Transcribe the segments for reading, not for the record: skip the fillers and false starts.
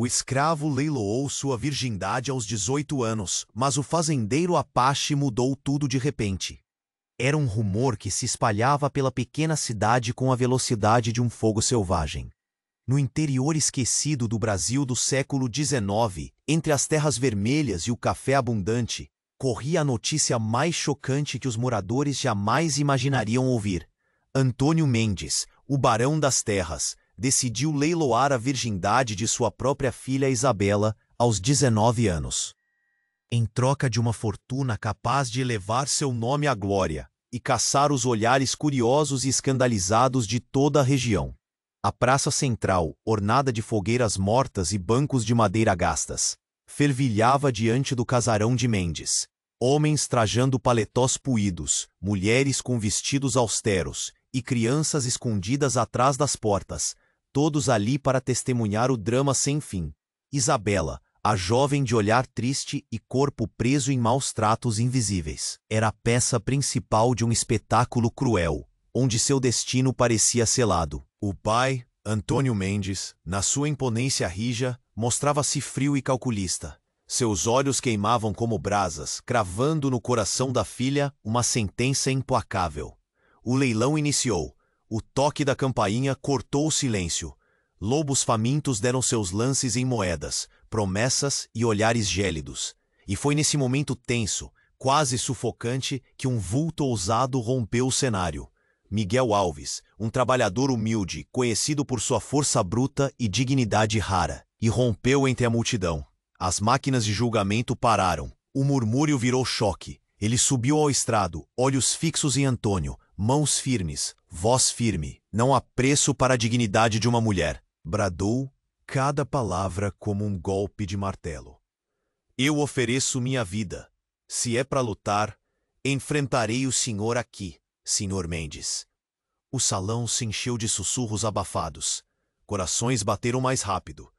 O escravo leiloou sua virgindade aos 18 anos, mas o fazendeiro Apache mudou tudo de repente. Era um rumor que se espalhava pela pequena cidade com a velocidade de um fogo selvagem. No interior esquecido do Brasil do século XIX, entre as terras vermelhas e o café abundante, corria a notícia mais chocante que os moradores jamais imaginariam ouvir. Antônio Mendes, o barão das terras, decidiu leiloar a virgindade de sua própria filha Isabela aos 19 anos. Em troca de uma fortuna capaz de elevar seu nome à glória e caçar os olhares curiosos e escandalizados de toda a região. A praça central, ornada de fogueiras mortas e bancos de madeira gastas, fervilhava diante do casarão de Mendes. Homens trajando paletós puídos, mulheres com vestidos austeros e crianças escondidas atrás das portas, todos ali para testemunhar o drama sem fim. Isabela, a jovem de olhar triste e corpo preso em maus tratos invisíveis, era a peça principal de um espetáculo cruel, onde seu destino parecia selado. O pai, Antônio Mendes, na sua imponência rija, mostrava-se frio e calculista. Seus olhos queimavam como brasas, cravando no coração da filha uma sentença implacável. O leilão iniciou. O toque da campainha cortou o silêncio. Lobos famintos deram seus lances em moedas, promessas e olhares gélidos. E foi nesse momento tenso, quase sufocante, que um vulto ousado rompeu o cenário. Miguel Alves, um trabalhador humilde, conhecido por sua força bruta e dignidade rara, irrompeu entre a multidão. As máquinas de julgamento pararam. O murmúrio virou choque. Ele subiu ao estrado, olhos fixos em Antônio, mãos firmes, voz firme. Não há preço para a dignidade de uma mulher. Bradou, cada palavra como um golpe de martelo. Eu ofereço minha vida. Se é para lutar, enfrentarei o senhor aqui, senhor Mendes. O salão se encheu de sussurros abafados. Corações bateram mais rápido.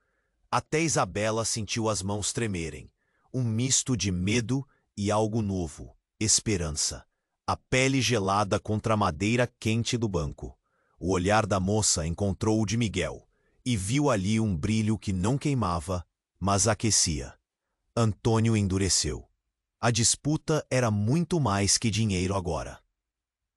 Até Isabela sentiu as mãos tremerem. Um misto de medo e algo novo, esperança. A pele gelada contra a madeira quente do banco. O olhar da moça encontrou o de Miguel, e viu ali um brilho que não queimava, mas aquecia. Antônio endureceu. A disputa era muito mais que dinheiro agora.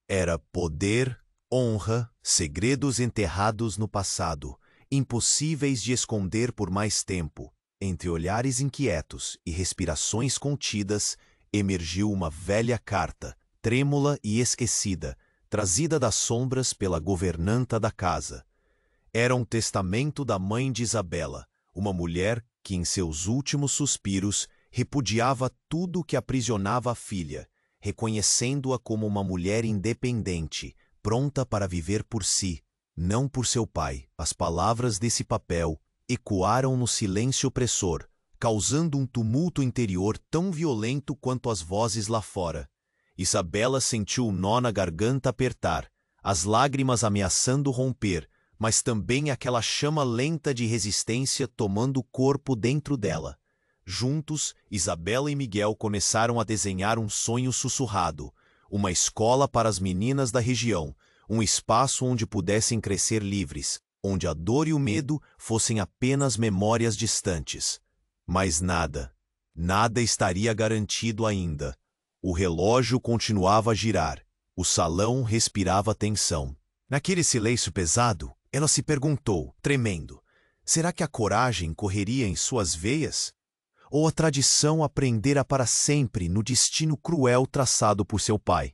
Era poder, honra, segredos enterrados no passado, impossíveis de esconder por mais tempo. Entre olhares inquietos e respirações contidas, emergiu uma velha carta, trêmula e esquecida, trazida das sombras pela governanta da casa. Era um testamento da mãe de Isabela, uma mulher que, em seus últimos suspiros, repudiava tudo que aprisionava a filha, reconhecendo-a como uma mulher independente, pronta para viver por si, não por seu pai. As palavras desse papel ecoaram no silêncio opressor, causando um tumulto interior tão violento quanto as vozes lá fora. Isabela sentiu o nó na garganta apertar, as lágrimas ameaçando romper, mas também aquela chama lenta de resistência tomando corpo dentro dela. Juntos, Isabela e Miguel começaram a desenhar um sonho sussurrado, uma escola para as meninas da região, um espaço onde pudessem crescer livres, onde a dor e o medo fossem apenas memórias distantes. Mas nada estaria garantido ainda. O relógio continuava a girar. O salão respirava tensão. Naquele silêncio pesado, ela se perguntou, tremendo, será que a coragem correria em suas veias? Ou a tradição aprendera para sempre no destino cruel traçado por seu pai?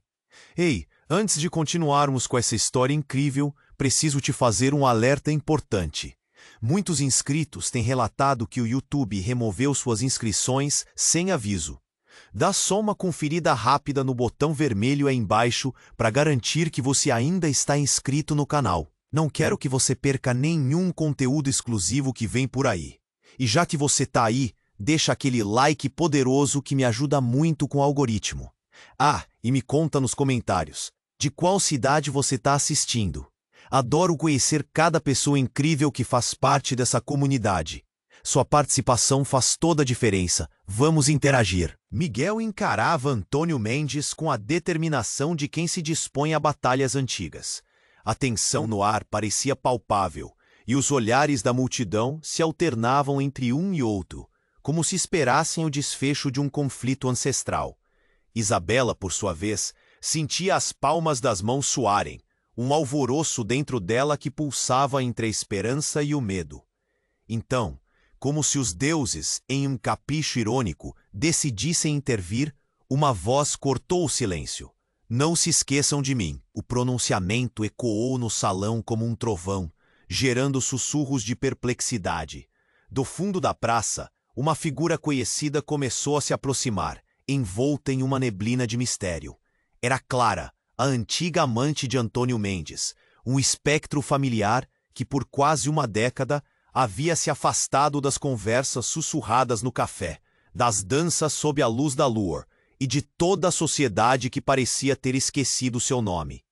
Ei, antes de continuarmos com essa história incrível, preciso te fazer um alerta importante. Muitos inscritos têm relatado que o YouTube removeu suas inscrições sem aviso. Dá só uma conferida rápida no botão vermelho aí embaixo para garantir que você ainda está inscrito no canal. Não quero que você perca nenhum conteúdo exclusivo que vem por aí. E já que você tá aí, deixa aquele like poderoso que me ajuda muito com o algoritmo. Ah, e me conta nos comentários, de qual cidade você está assistindo. Adoro conhecer cada pessoa incrível que faz parte dessa comunidade. Sua participação faz toda a diferença. Vamos interagir. Miguel encarava Antônio Mendes com a determinação de quem se dispõe a batalhas antigas. A tensão no ar parecia palpável, e os olhares da multidão se alternavam entre um e outro, como se esperassem o desfecho de um conflito ancestral. Isabela, por sua vez, sentia as palmas das mãos suarem, um alvoroço dentro dela que pulsava entre a esperança e o medo. Então, como se os deuses, em um capricho irônico, decidissem intervir, uma voz cortou o silêncio. Não se esqueçam de mim. O pronunciamento ecoou no salão como um trovão, gerando sussurros de perplexidade. Do fundo da praça, uma figura conhecida começou a se aproximar, envolta em uma neblina de mistério. Era Clara, a antiga amante de Antônio Mendes, um espectro familiar que por quase uma década havia se afastado das conversas sussurradas no café, das danças sob a luz da lua e de toda a sociedade que parecia ter esquecido seu nome.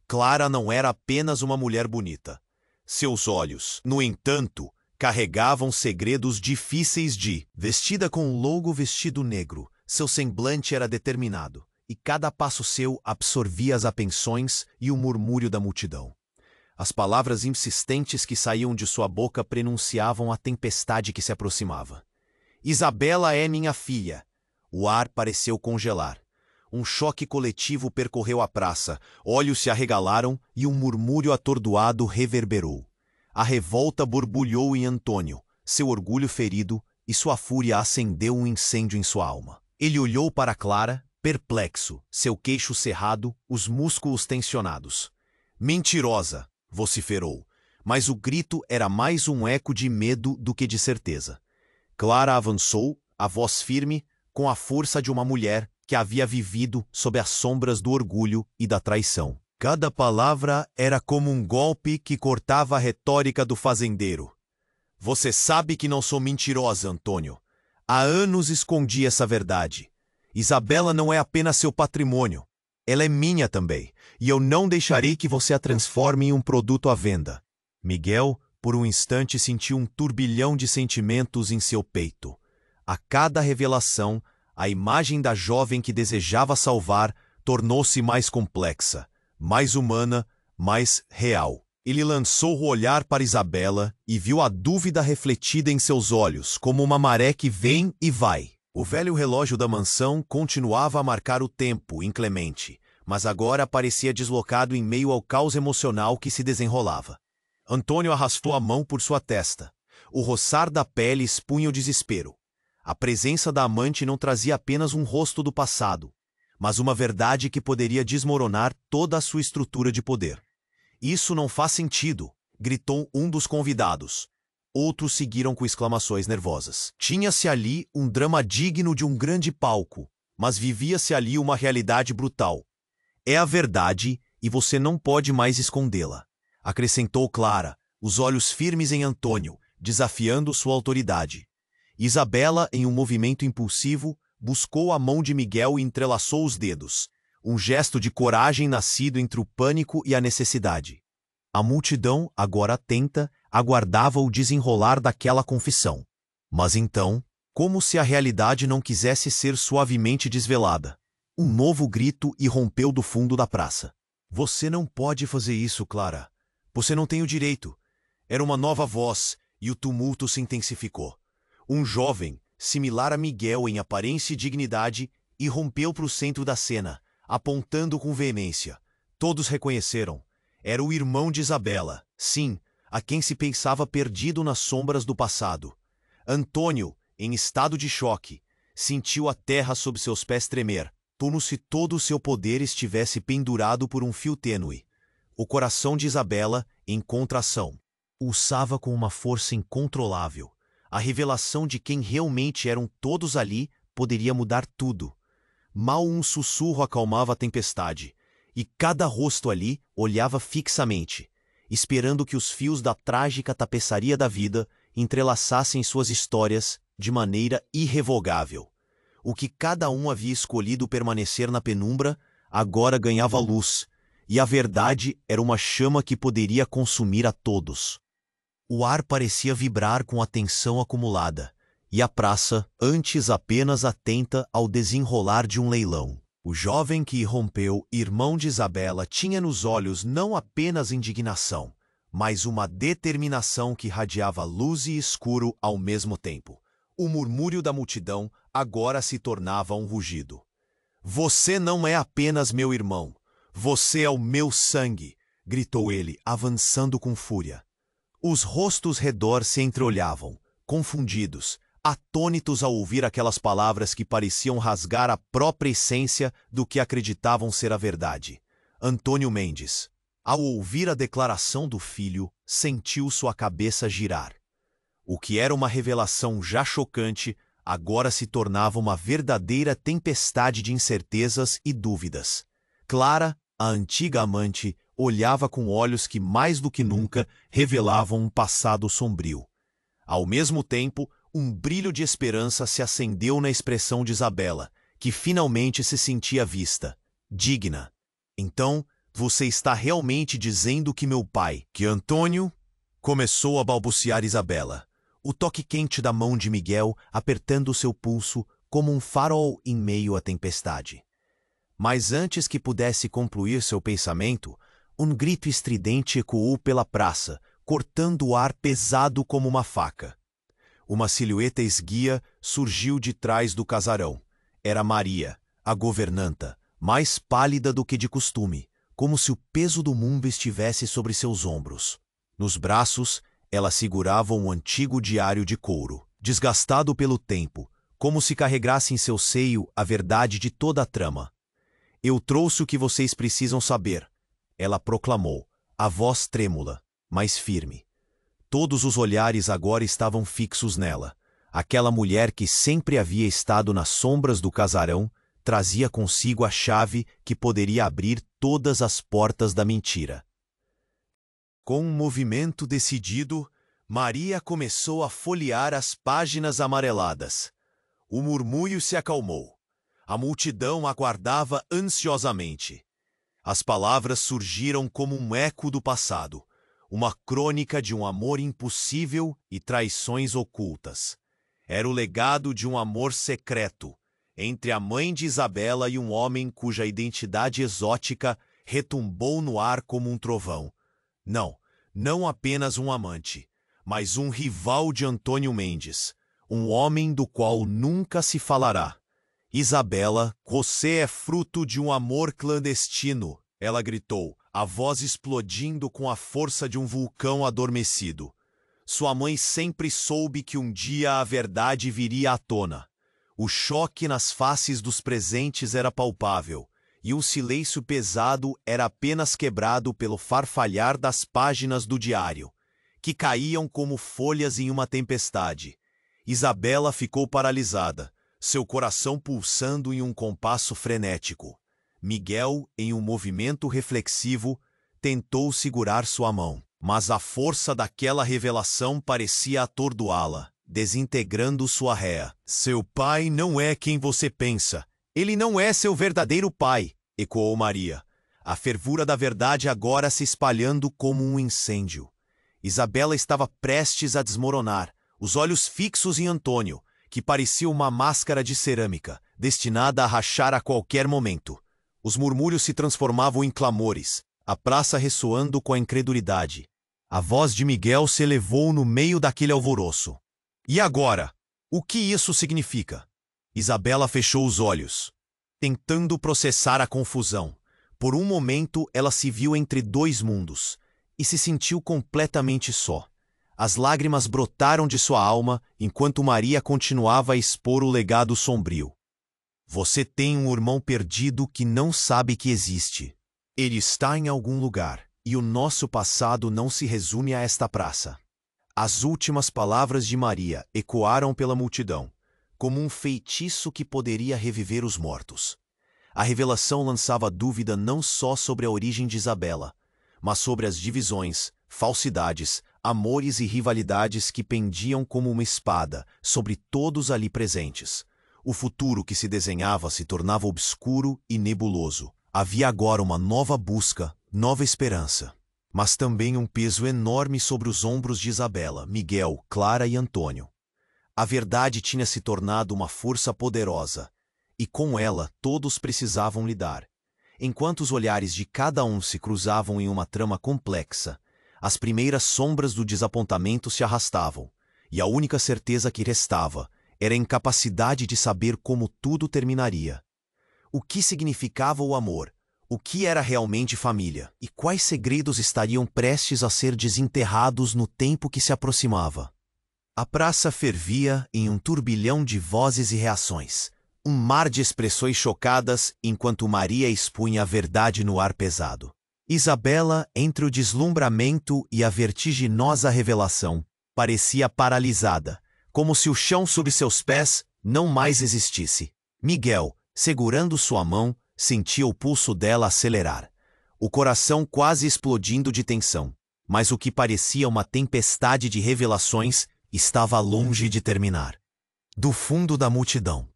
Clara não era apenas uma mulher bonita. Seus olhos, no entanto, carregavam segredos difíceis de... Vestida com um longo vestido negro, seu semblante era determinado, e cada passo seu absorvia as atenções e o murmúrio da multidão. As palavras insistentes que saíam de sua boca prenunciavam a tempestade que se aproximava. Isabela é minha filha. O ar pareceu congelar. Um choque coletivo percorreu a praça, olhos se arregalaram e um murmúrio atordoado reverberou. A revolta borbulhou em Antônio, seu orgulho ferido, e sua fúria acendeu um incêndio em sua alma. Ele olhou para Clara, perplexo, seu queixo cerrado, os músculos tensionados. Mentirosa! Vociferou, mas o grito era mais um eco de medo do que de certeza. Clara avançou, a voz firme, com a força de uma mulher que havia vivido sob as sombras do orgulho e da traição. Cada palavra era como um golpe que cortava a retórica do fazendeiro. Você sabe que não sou mentirosa, Antônio. Há anos escondi essa verdade. Isabela não é apenas seu patrimônio. Ela é minha também, e eu não deixarei que você a transforme em um produto à venda. Miguel, por um instante, sentiu um turbilhão de sentimentos em seu peito. A cada revelação, a imagem da jovem que desejava salvar tornou-se mais complexa, mais humana, mais real. Ele lançou o olhar para Isabela e viu a dúvida refletida em seus olhos, como uma maré que vem e vai. O velho relógio da mansão continuava a marcar o tempo, inclemente, mas agora parecia deslocado em meio ao caos emocional que se desenrolava. Antônio arrastou a mão por sua testa. O roçar da pele expunha o desespero. A presença da amante não trazia apenas um rosto do passado, mas uma verdade que poderia desmoronar toda a sua estrutura de poder. Isso não faz sentido, gritou um dos convidados. Outros seguiram com exclamações nervosas. Tinha-se ali um drama digno de um grande palco, mas vivia-se ali uma realidade brutal. É a verdade e você não pode mais escondê-la, acrescentou Clara, os olhos firmes em Antônio, desafiando sua autoridade. Isabela, em um movimento impulsivo, buscou a mão de Miguel e entrelaçou os dedos, um gesto de coragem nascido entre o pânico e a necessidade. A multidão, agora atenta, aguardava o desenrolar daquela confissão. Mas então, como se a realidade não quisesse ser suavemente desvelada, um novo grito irrompeu do fundo da praça. Você não pode fazer isso, Clara. Você não tem o direito. Era uma nova voz, e o tumulto se intensificou. Um jovem, similar a Miguel em aparência e dignidade, irrompeu para o centro da cena, apontando com veemência. Todos reconheceram. Era o irmão de Isabela, sim, a quem se pensava perdido nas sombras do passado. Antônio, em estado de choque, sentiu a terra sob seus pés tremer, como se todo o seu poder estivesse pendurado por um fio tênue. O coração de Isabela, em contração, pulsava com uma força incontrolável. A revelação de quem realmente eram todos ali poderia mudar tudo. Mal um sussurro acalmava a tempestade, e cada rosto ali olhava fixamente, esperando que os fios da trágica tapeçaria da vida entrelaçassem suas histórias de maneira irrevogável. O que cada um havia escolhido permanecer na penumbra, agora ganhava luz, e a verdade era uma chama que poderia consumir a todos. O ar parecia vibrar com a tensão acumulada, e a praça, antes apenas atenta ao desenrolar de um leilão. O jovem que irrompeu, irmão de Isabela, tinha nos olhos não apenas indignação, mas uma determinação que radiava luz e escuro ao mesmo tempo. O murmúrio da multidão agora se tornava um rugido. "Você não é apenas meu irmão, você é o meu sangue", gritou ele, avançando com fúria. Os rostos redor se entreolhavam, confundidos, atônitos ao ouvir aquelas palavras que pareciam rasgar a própria essência do que acreditavam ser a verdade. Antônio Mendes, ao ouvir a declaração do filho, sentiu sua cabeça girar. O que era uma revelação já chocante, agora se tornava uma verdadeira tempestade de incertezas e dúvidas. Clara, a antiga amante, olhava com olhos que mais do que nunca revelavam um passado sombrio. Ao mesmo tempo, um brilho de esperança se acendeu na expressão de Isabela, que finalmente se sentia vista, digna. "Então, você está realmente dizendo que meu pai, que Antônio..." começou a balbuciar Isabela, o toque quente da mão de Miguel apertando seu pulso como um farol em meio à tempestade. Mas antes que pudesse concluir seu pensamento, um grito estridente ecoou pela praça, cortando o ar pesado como uma faca. Uma silhueta esguia surgiu de trás do casarão. Era Maria, a governanta, mais pálida do que de costume, como se o peso do mundo estivesse sobre seus ombros. Nos braços, ela segurava um antigo diário de couro, desgastado pelo tempo, como se carregasse em seu seio a verdade de toda a trama. "Eu trouxe o que vocês precisam saber", ela proclamou, a voz trêmula, mas firme. Todos os olhares agora estavam fixos nela. Aquela mulher que sempre havia estado nas sombras do casarão trazia consigo a chave que poderia abrir todas as portas da mentira. Com um movimento decidido, Maria começou a folhear as páginas amareladas. O murmúrio se acalmou. A multidão aguardava ansiosamente. As palavras surgiram como um eco do passado, uma crônica de um amor impossível e traições ocultas. Era o legado de um amor secreto, entre a mãe de Isabela e um homem cuja identidade exótica retumbou no ar como um trovão. Não apenas um amante, mas um rival de Antônio Mendes, um homem do qual nunca se falará. "Isabela, você é fruto de um amor clandestino", ela gritou, a voz explodindo com a força de um vulcão adormecido. Sua mãe sempre soube que um dia a verdade viria à tona. O choque nas faces dos presentes era palpável, e o silêncio pesado era apenas quebrado pelo farfalhar das páginas do diário, que caíam como folhas em uma tempestade. Isabela ficou paralisada, seu coração pulsando em um compasso frenético. Miguel, em um movimento reflexivo, tentou segurar sua mão, mas a força daquela revelação parecia atordoá-la, desintegrando sua réa. "Seu pai não é quem você pensa. Ele não é seu verdadeiro pai", ecoou Maria, a fervura da verdade agora se espalhando como um incêndio. Isabela estava prestes a desmoronar, os olhos fixos em Antônio, que parecia uma máscara de cerâmica, destinada a rachar a qualquer momento. Os murmúrios se transformavam em clamores, a praça ressoando com a incredulidade. A voz de Miguel se elevou no meio daquele alvoroço. "E agora? O que isso significa?" Isabela fechou os olhos, tentando processar a confusão. Por um momento, ela se viu entre dois mundos e se sentiu completamente só. As lágrimas brotaram de sua alma enquanto Maria continuava a expor o legado sombrio. "Você tem um irmão perdido que não sabe que existe. Ele está em algum lugar, e o nosso passado não se resume a esta praça." As últimas palavras de Maria ecoaram pela multidão, como um feitiço que poderia reviver os mortos. A revelação lançava dúvida não só sobre a origem de Isabela, mas sobre as divisões, falsidades, amores e rivalidades que pendiam como uma espada sobre todos ali presentes. O futuro que se desenhava se tornava obscuro e nebuloso. Havia agora uma nova busca, nova esperança, mas também um peso enorme sobre os ombros de Isabela, Miguel, Clara e Antônio. A verdade tinha se tornado uma força poderosa, e com ela todos precisavam lidar. Enquanto os olhares de cada um se cruzavam em uma trama complexa, as primeiras sombras do desapontamento se arrastavam, e a única certeza que restava era a incapacidade de saber como tudo terminaria. O que significava o amor? O que era realmente família? E quais segredos estariam prestes a ser desenterrados no tempo que se aproximava? A praça fervia em um turbilhão de vozes e reações. Um mar de expressões chocadas enquanto Maria expunha a verdade no ar pesado. Isabela, entre o deslumbramento e a vertiginosa revelação, parecia paralisada, como se o chão sob seus pés não mais existisse. Miguel, segurando sua mão, sentia o pulso dela acelerar, o coração quase explodindo de tensão. Mas o que parecia uma tempestade de revelações estava longe de terminar. Do fundo da multidão,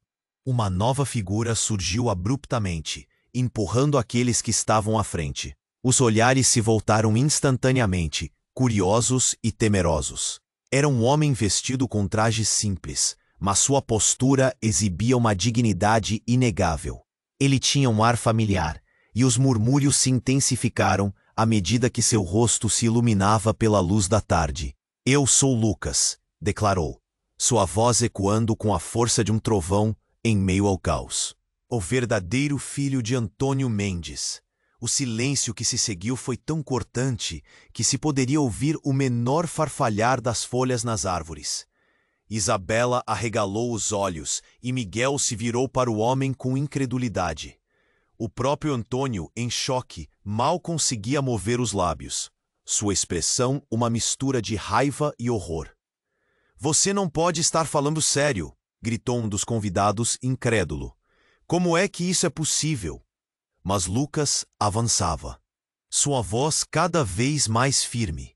uma nova figura surgiu abruptamente, empurrando aqueles que estavam à frente. Os olhares se voltaram instantaneamente, curiosos e temerosos. Era um homem vestido com traje simples, mas sua postura exibia uma dignidade inegável. Ele tinha um ar familiar, e os murmúrios se intensificaram à medida que seu rosto se iluminava pela luz da tarde. "Eu sou Lucas", declarou, sua voz ecoando com a força de um trovão em meio ao caos. O verdadeiro filho de Antônio Mendes. O silêncio que se seguiu foi tão cortante que se poderia ouvir o menor farfalhar das folhas nas árvores. Isabela arregalou os olhos e Miguel se virou para o homem com incredulidade. O próprio Antônio, em choque, mal conseguia mover os lábios. Sua expressão uma mistura de raiva e horror. "Você não pode estar falando sério", gritou um dos convidados, incrédulo. "Como é que isso é possível?" Mas Lucas avançava, sua voz cada vez mais firme.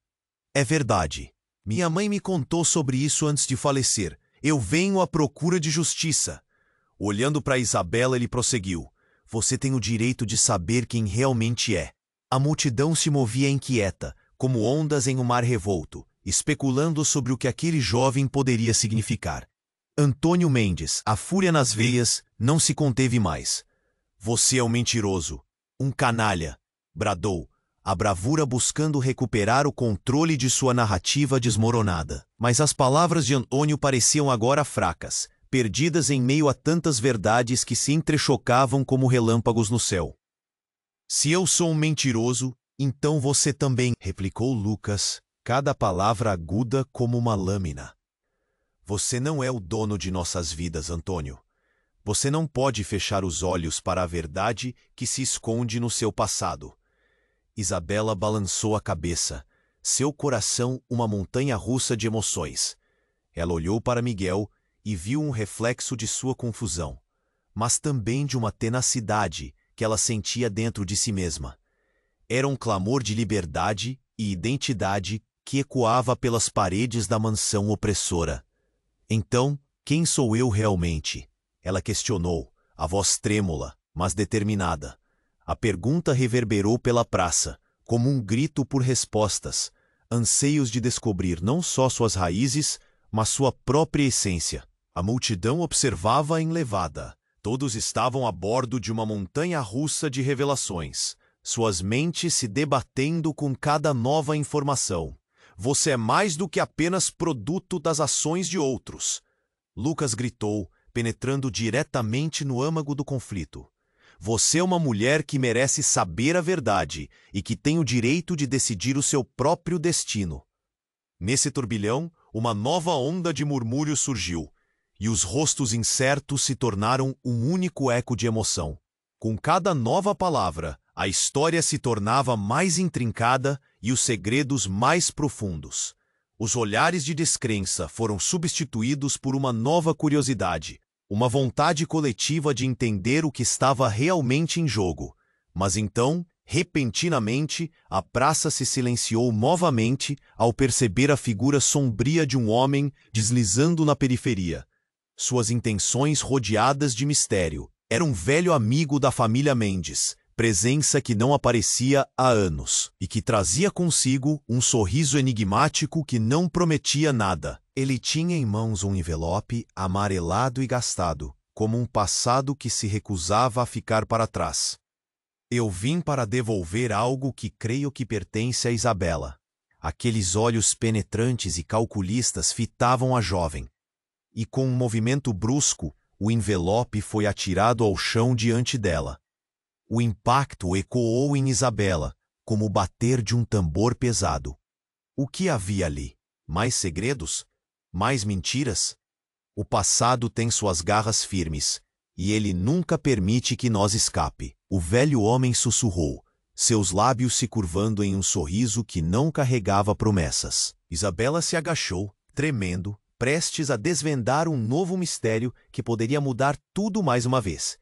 "É verdade. Minha mãe me contou sobre isso antes de falecer. Eu venho à procura de justiça." Olhando para Isabela, ele prosseguiu: "Você tem o direito de saber quem realmente é." A multidão se movia inquieta, como ondas em um mar revolto, especulando sobre o que aquele jovem poderia significar. Antônio Mendes, a fúria nas veias, não se conteve mais. "Você é um mentiroso, um canalha", bradou, a bravura buscando recuperar o controle de sua narrativa desmoronada. Mas as palavras de Antônio pareciam agora fracas, perdidas em meio a tantas verdades que se entrechocavam como relâmpagos no céu. "Se eu sou um mentiroso, então você também", replicou Lucas, cada palavra aguda como uma lâmina. "Você não é o dono de nossas vidas, Antônio. Você não pode fechar os olhos para a verdade que se esconde no seu passado." Isabela balançou a cabeça, seu coração uma montanha-russa de emoções. Ela olhou para Miguel e viu um reflexo de sua confusão, mas também de uma tenacidade que ela sentia dentro de si mesma. Era um clamor de liberdade e identidade que ecoava pelas paredes da mansão opressora. "Então, quem sou eu realmente?" ela questionou, a voz trêmula, mas determinada. A pergunta reverberou pela praça, como um grito por respostas, anseios de descobrir não só suas raízes, mas sua própria essência. A multidão observava enlevada. Todos estavam a bordo de uma montanha-russa de revelações, suas mentes se debatendo com cada nova informação. "Você é mais do que apenas produto das ações de outros", Lucas gritou, penetrando diretamente no âmago do conflito. "Você é uma mulher que merece saber a verdade e que tem o direito de decidir o seu próprio destino." Nesse turbilhão, uma nova onda de murmúrios surgiu, e os rostos incertos se tornaram um único eco de emoção. Com cada nova palavra, a história se tornava mais intrincada e os segredos mais profundos. Os olhares de descrença foram substituídos por uma nova curiosidade, uma vontade coletiva de entender o que estava realmente em jogo. Mas então, repentinamente, a praça se silenciou novamente ao perceber a figura sombria de um homem deslizando na periferia. Suas intenções rodeadas de mistério. Era um velho amigo da família Mendes, presença que não aparecia há anos, e que trazia consigo um sorriso enigmático que não prometia nada. Ele tinha em mãos um envelope amarelado e gastado, como um passado que se recusava a ficar para trás. "Eu vim para devolver algo que creio que pertence a Isabela." Aqueles olhos penetrantes e calculistas fitavam a jovem. E com um movimento brusco, o envelope foi atirado ao chão diante dela. O impacto ecoou em Isabela, como o bater de um tambor pesado. O que havia ali? Mais segredos? Mais mentiras? O passado tem suas garras firmes, e ele nunca permite que nós escape. O velho homem sussurrou, seus lábios se curvando em um sorriso que não carregava promessas. Isabela se agachou, tremendo, prestes a desvendar um novo mistério que poderia mudar tudo mais uma vez.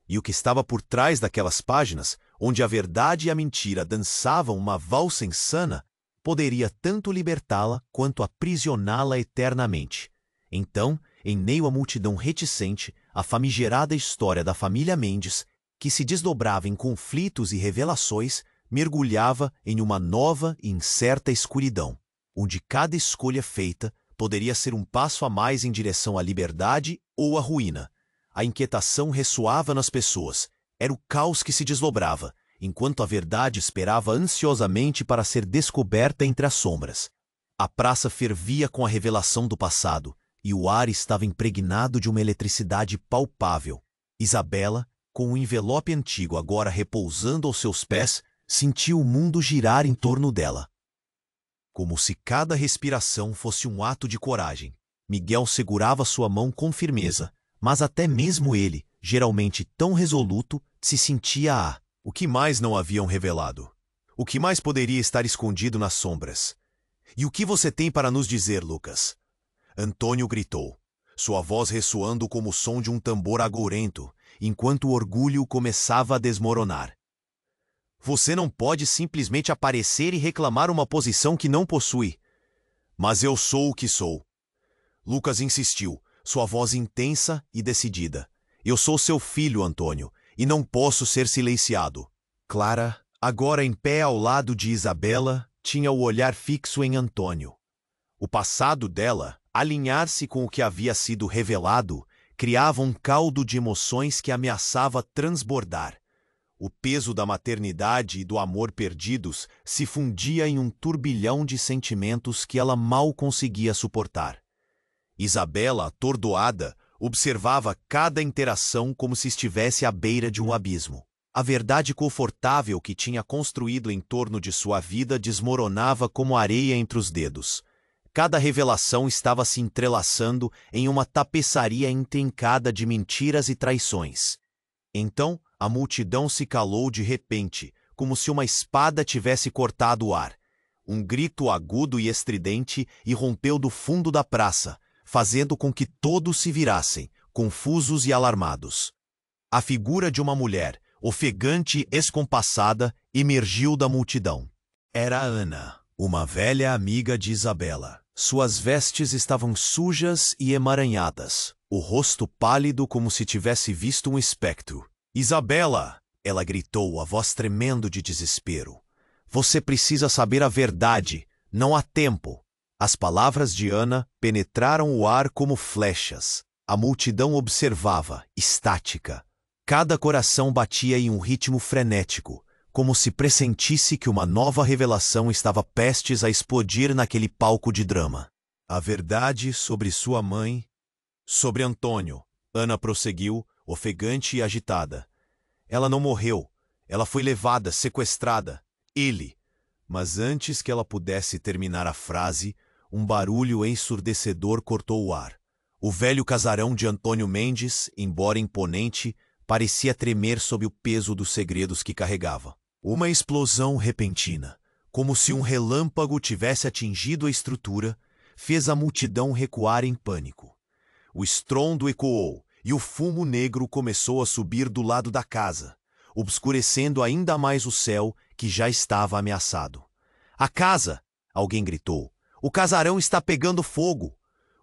E o que estava por trás daquelas páginas, onde a verdade e a mentira dançavam uma valsa insana, poderia tanto libertá-la quanto aprisioná-la eternamente. Então, em meio à multidão reticente, a famigerada história da família Mendes, que se desdobrava em conflitos e revelações, mergulhava em uma nova e incerta escuridão, onde cada escolha feita poderia ser um passo a mais em direção à liberdade ou à ruína. A inquietação ressoava nas pessoas. Era o caos que se desdobrava, enquanto a verdade esperava ansiosamente para ser descoberta entre as sombras. A praça fervia com a revelação do passado, e o ar estava impregnado de uma eletricidade palpável. Isabela, com o envelope antigo agora repousando aos seus pés, sentiu o mundo girar em torno dela. Como se cada respiração fosse um ato de coragem, Miguel segurava sua mão com firmeza, mas até mesmo ele, geralmente tão resoluto, se sentia o que mais não haviam revelado? O que mais poderia estar escondido nas sombras? E o que você tem para nos dizer, Lucas? Antônio gritou, sua voz ressoando como o som de um tambor agourento, enquanto o orgulho começava a desmoronar. Você não pode simplesmente aparecer e reclamar uma posição que não possui. Mas eu sou o que sou. Lucas insistiu, sua voz intensa e decidida. Eu sou seu filho, Antônio, e não posso ser silenciado. Clara, agora em pé ao lado de Isabela, tinha o olhar fixo em Antônio. O passado dela, alinhar-se com o que havia sido revelado, criava um caldo de emoções que ameaçava transbordar. O peso da maternidade e do amor perdidos se fundia em um turbilhão de sentimentos que ela mal conseguia suportar. Isabela, atordoada, observava cada interação como se estivesse à beira de um abismo. A verdade confortável que tinha construído em torno de sua vida desmoronava como areia entre os dedos. Cada revelação estava se entrelaçando em uma tapeçaria intrincada de mentiras e traições. Então, a multidão se calou de repente, como se uma espada tivesse cortado o ar. Um grito agudo e estridente irrompeu do fundo da praça, fazendo com que todos se virassem, confusos e alarmados. A figura de uma mulher, ofegante e escompassada, emergiu da multidão. Era Ana, uma velha amiga de Isabela. Suas vestes estavam sujas e emaranhadas, o rosto pálido como se tivesse visto um espectro. Isabela! Ela gritou, a voz tremendo de desespero. Você precisa saber a verdade. Não há tempo. As palavras de Ana penetraram o ar como flechas. A multidão observava, estática. Cada coração batia em um ritmo frenético, como se pressentisse que uma nova revelação estava prestes a explodir naquele palco de drama. A verdade sobre sua mãe, sobre Antônio, Ana prosseguiu, ofegante e agitada. Ela não morreu. Ela foi levada, sequestrada. Ele. Mas antes que ela pudesse terminar a frase, um barulho ensurdecedor cortou o ar. O velho casarão de Antônio Mendes, embora imponente, parecia tremer sob o peso dos segredos que carregava. Uma explosão repentina, como se um relâmpago tivesse atingido a estrutura, fez a multidão recuar em pânico. O estrondo ecoou, e o fumo negro começou a subir do lado da casa, obscurecendo ainda mais o céu que já estava ameaçado. A casa! Alguém gritou. O casarão está pegando fogo!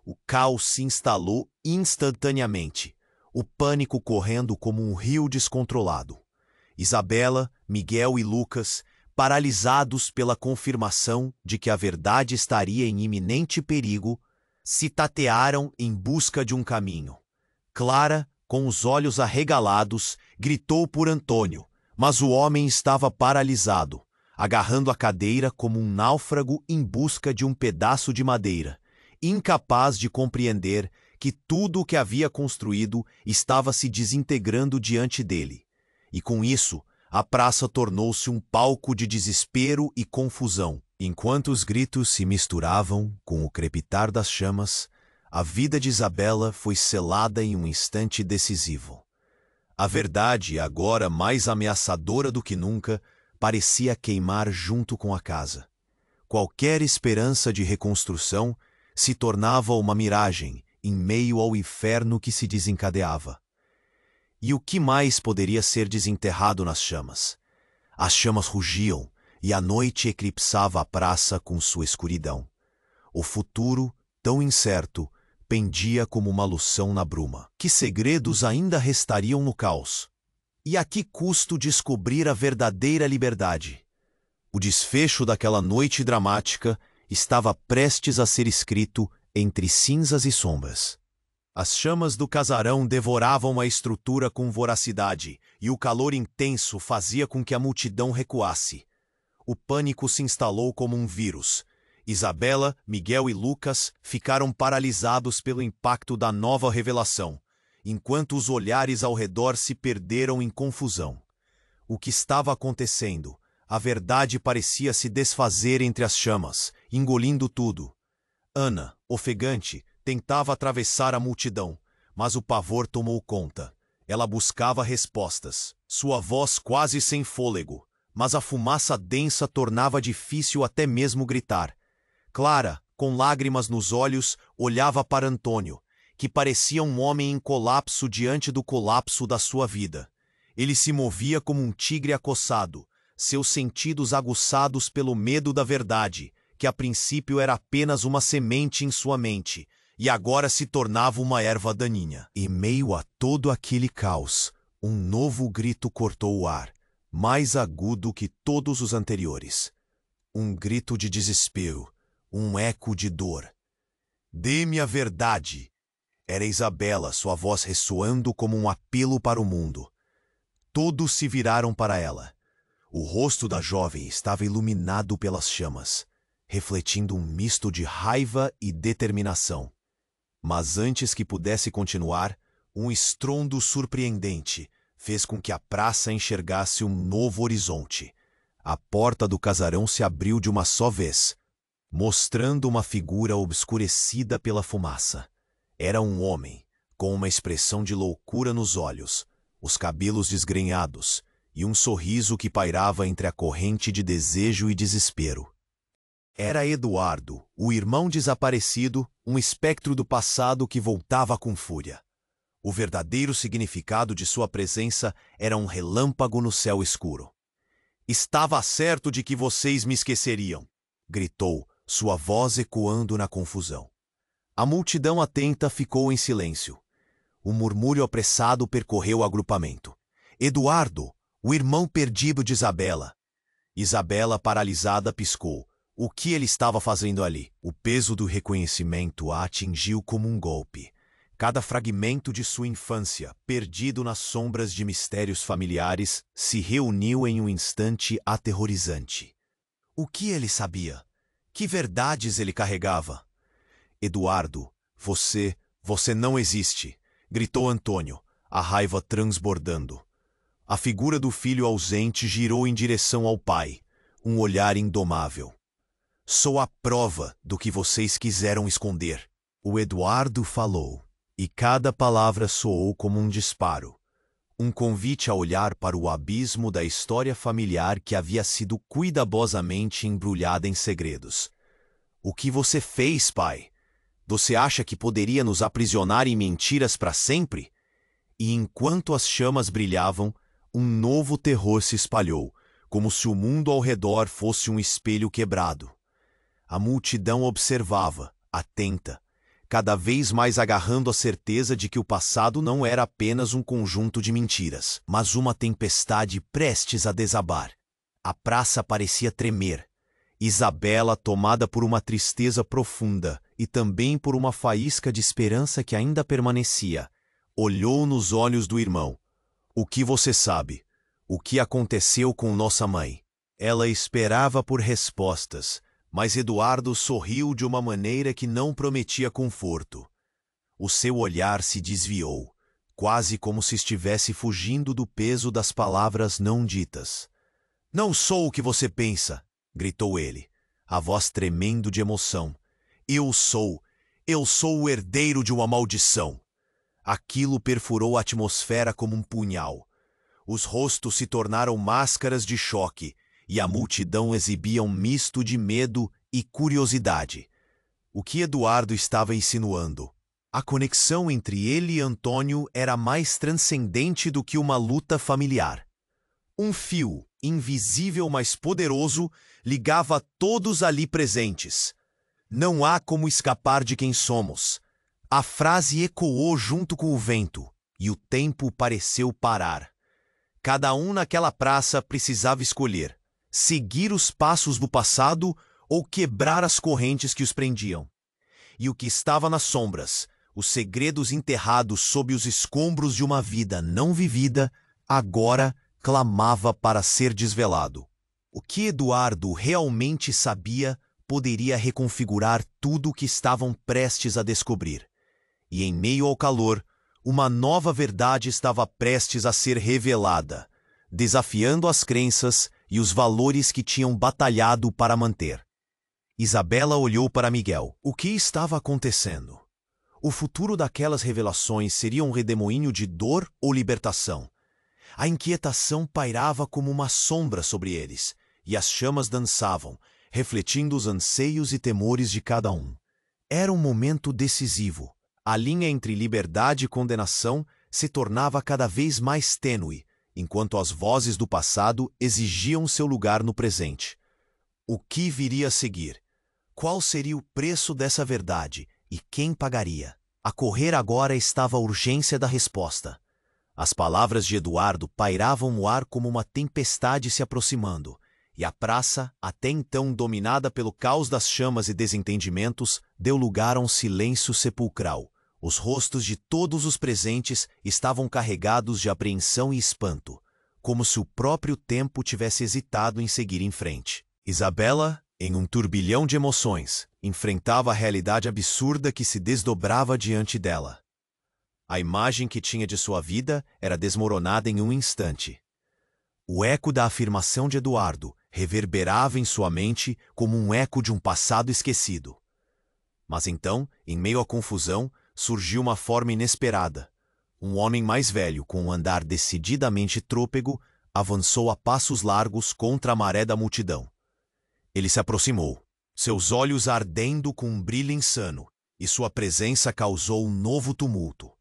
O caos se instalou instantaneamente, o pânico correndo como um rio descontrolado. Isabela, Miguel e Lucas, paralisados pela confirmação de que a verdade estaria em iminente perigo, se tatearam em busca de um caminho. Clara, com os olhos arregalados, gritou por Antônio, mas o homem estava paralisado. agarrando a cadeira como um náufrago em busca de um pedaço de madeira, incapaz de compreender que tudo o que havia construído estava se desintegrando diante dele. E com isso, a praça tornou-se um palco de desespero e confusão. Enquanto os gritos se misturavam com o crepitar das chamas, a vida de Isabela foi selada em um instante decisivo. A verdade, agora mais ameaçadora do que nunca, parecia queimar junto com a casa. Qualquer esperança de reconstrução se tornava uma miragem em meio ao inferno que se desencadeava. E o que mais poderia ser desenterrado nas chamas? As chamas rugiam, e a noite eclipsava a praça com sua escuridão. O futuro, tão incerto, pendia como uma loção na bruma. Que segredos ainda restariam no caos? E a que custo descobrir a verdadeira liberdade? O desfecho daquela noite dramática estava prestes a ser escrito entre cinzas e sombras. As chamas do casarão devoravam a estrutura com voracidade, e o calor intenso fazia com que a multidão recuasse. O pânico se instalou como um vírus. Isabela, Miguel e Lucas ficaram paralisados pelo impacto da nova revelação, enquanto os olhares ao redor se perderam em confusão. O que estava acontecendo? A verdade parecia se desfazer entre as chamas, engolindo tudo. Ana, ofegante, tentava atravessar a multidão, mas o pavor tomou conta. Ela buscava respostas, sua voz quase sem fôlego, mas a fumaça densa tornava difícil até mesmo gritar. Clara, com lágrimas nos olhos, olhava para Antônio, que parecia um homem em colapso diante do colapso da sua vida. Ele se movia como um tigre acossado, seus sentidos aguçados pelo medo da verdade, que a princípio era apenas uma semente em sua mente, e agora se tornava uma erva daninha. Em meio a todo aquele caos, um novo grito cortou o ar, mais agudo que todos os anteriores. Um grito de desespero, um eco de dor. "Dê-me a verdade!" Era Isabela, sua voz ressoando como um apelo para o mundo. Todos se viraram para ela. O rosto da jovem estava iluminado pelas chamas, refletindo um misto de raiva e determinação. Mas antes que pudesse continuar, um estrondo surpreendente fez com que a praça enxergasse um novo horizonte. A porta do casarão se abriu de uma só vez, mostrando uma figura obscurecida pela fumaça. Era um homem, com uma expressão de loucura nos olhos, os cabelos desgrenhados e um sorriso que pairava entre a corrente de desejo e desespero. Era Eduardo, o irmão desaparecido, um espectro do passado que voltava com fúria. O verdadeiro significado de sua presença era um relâmpago no céu escuro. "Estava certo de que vocês me esqueceriam", gritou, sua voz ecoando na confusão. A multidão atenta ficou em silêncio. Um murmúrio apressado percorreu o agrupamento. "Eduardo, o irmão perdido de Isabela." Isabela, paralisada, piscou. O que ele estava fazendo ali? O peso do reconhecimento a atingiu como um golpe. Cada fragmento de sua infância, perdido nas sombras de mistérios familiares, se reuniu em um instante aterrorizante. O que ele sabia? Que verdades ele carregava? "Eduardo, você não existe", gritou Antônio, a raiva transbordando. A figura do filho ausente girou em direção ao pai, um olhar indomável. "Sou a prova do que vocês quiseram esconder." O Eduardo falou, e cada palavra soou como um disparo. Um convite a olhar para o abismo da história familiar que havia sido cuidadosamente embrulhada em segredos. "O que você fez, pai? Você acha que poderia nos aprisionar em mentiras para sempre?" E enquanto as chamas brilhavam, um novo terror se espalhou, como se o mundo ao redor fosse um espelho quebrado. A multidão observava, atenta, cada vez mais agarrando a certeza de que o passado não era apenas um conjunto de mentiras, mas uma tempestade prestes a desabar. A praça parecia tremer. Isabela, tomada por uma tristeza profunda e também por uma faísca de esperança que ainda permanecia, olhou nos olhos do irmão. "O que você sabe? O que aconteceu com nossa mãe?" Ela esperava por respostas, mas Eduardo sorriu de uma maneira que não prometia conforto. O seu olhar se desviou, quase como se estivesse fugindo do peso das palavras não ditas. "Não sou o que você pensa", gritou ele, a voz tremendo de emoção. Eu sou o herdeiro de uma maldição." Aquilo perfurou a atmosfera como um punhal. Os rostos se tornaram máscaras de choque, e a multidão exibia um misto de medo e curiosidade. O que Eduardo estava insinuando? A conexão entre ele e Antônio era mais transcendente do que uma luta familiar. Um fio, invisível mas poderoso, ligava todos ali presentes. "Não há como escapar de quem somos." A frase ecoou junto com o vento, e o tempo pareceu parar. Cada um naquela praça precisava escolher: seguir os passos do passado ou quebrar as correntes que os prendiam. E o que estava nas sombras, os segredos enterrados sob os escombros de uma vida não vivida, agora clamava para ser desvelado. O que Eduardo realmente sabia poderia reconfigurar tudo o que estavam prestes a descobrir. E em meio ao calor, uma nova verdade estava prestes a ser revelada, desafiando as crenças e os valores que tinham batalhado para manter. Isabela olhou para Miguel. O que estava acontecendo? O futuro daquelas revelações seria um redemoinho de dor ou libertação? A inquietação pairava como uma sombra sobre eles, e as chamas dançavam, refletindo os anseios e temores de cada um. Era um momento decisivo. A linha entre liberdade e condenação se tornava cada vez mais tênue, enquanto as vozes do passado exigiam seu lugar no presente. O que viria a seguir? Qual seria o preço dessa verdade e quem pagaria? A correr agora estava a urgência da resposta. As palavras de Eduardo pairavam no ar como uma tempestade se aproximando, e a praça, até então dominada pelo caos das chamas e desentendimentos, deu lugar a um silêncio sepulcral. Os rostos de todos os presentes estavam carregados de apreensão e espanto, como se o próprio tempo tivesse hesitado em seguir em frente. Isabela, em um turbilhão de emoções, enfrentava a realidade absurda que se desdobrava diante dela. A imagem que tinha de sua vida era desmoronada em um instante. O eco da afirmação de Eduardo reverberava em sua mente como um eco de um passado esquecido. Mas então, em meio à confusão, surgiu uma forma inesperada. Um homem mais velho, com um andar decididamente trôpego, avançou a passos largos contra a maré da multidão. Ele se aproximou, seus olhos ardendo com um brilho insano, e sua presença causou um novo tumulto.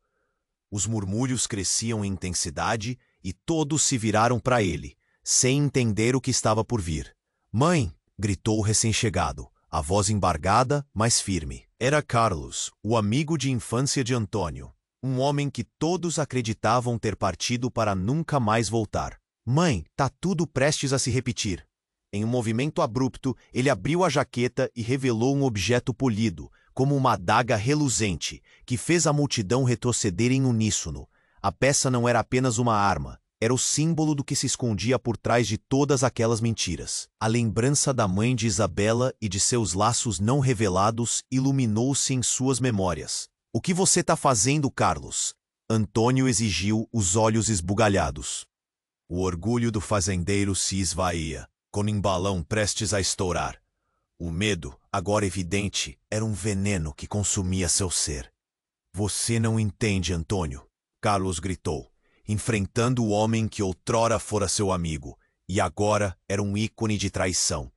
Os murmúrios cresciam em intensidade e todos se viraram para ele, sem entender o que estava por vir. "Mãe!" gritou o recém-chegado, a voz embargada, mas firme. Era Carlos, o amigo de infância de Antônio, um homem que todos acreditavam ter partido para nunca mais voltar. "Mãe, tá tudo prestes a se repetir." Em um movimento abrupto, ele abriu a jaqueta e revelou um objeto polido, como uma adaga reluzente, que fez a multidão retroceder em uníssono. A peça não era apenas uma arma, era o símbolo do que se escondia por trás de todas aquelas mentiras. A lembrança da mãe de Isabela e de seus laços não revelados iluminou-se em suas memórias. "O que você tá fazendo, Carlos?" Antônio exigiu, os olhos esbugalhados. O orgulho do fazendeiro se esvaía, como um balão prestes a estourar. O medo, agora evidente, era um veneno que consumia seu ser. "Você não entende, Antônio", Carlos gritou, enfrentando o homem que outrora fora seu amigo, e agora era um ícone de traição.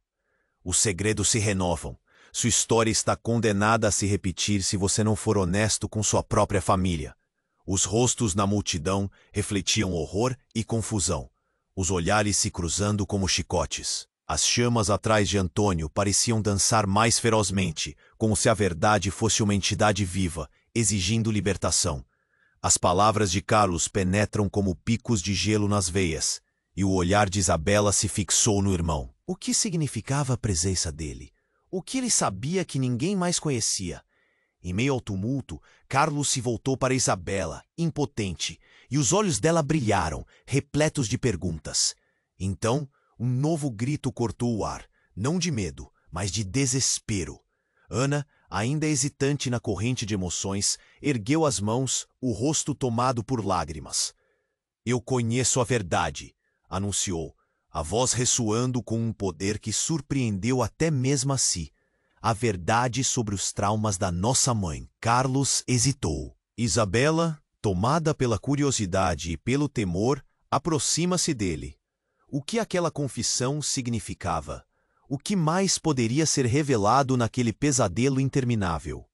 "Os segredos se renovam. Sua história está condenada a se repetir se você não for honesto com sua própria família." Os rostos na multidão refletiam horror e confusão, os olhares se cruzando como chicotes. As chamas atrás de Antônio pareciam dançar mais ferozmente, como se a verdade fosse uma entidade viva, exigindo libertação. As palavras de Carlos penetram como picos de gelo nas veias, e o olhar de Isabela se fixou no irmão. O que significava a presença dele? O que ele sabia que ninguém mais conhecia? Em meio ao tumulto, Carlos se voltou para Isabela, impotente, e os olhos dela brilharam, repletos de perguntas. Então, Um novo grito cortou o ar, não de medo, mas de desespero. Ana, ainda hesitante na corrente de emoções, ergueu as mãos, o rosto tomado por lágrimas. "Eu conheço a verdade", anunciou, a voz ressoando com um poder que surpreendeu até mesmo a si. "A verdade sobre os traumas da nossa mãe." Carlos hesitou. Isabela, tomada pela curiosidade e pelo temor, aproxima-se dele. O que aquela confissão significava? O que mais poderia ser revelado naquele pesadelo interminável?